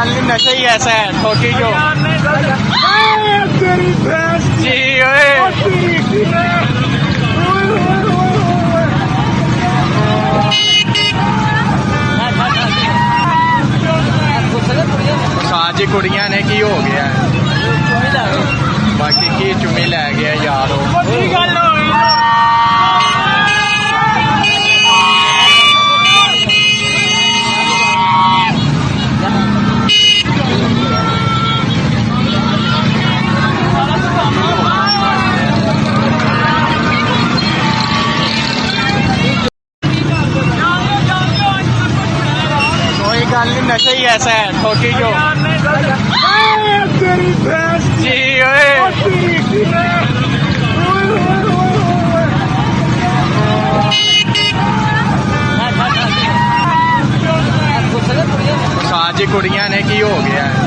गल नहीं, नशा ही ऐसा है छोटी जो जी साज कुड़ियां ने की हो गया बाकी की चुमी लै गया यार गल नहीं, नशा ही ऐसा है छोटी जो जी साज कुड़ियां ने की हो गया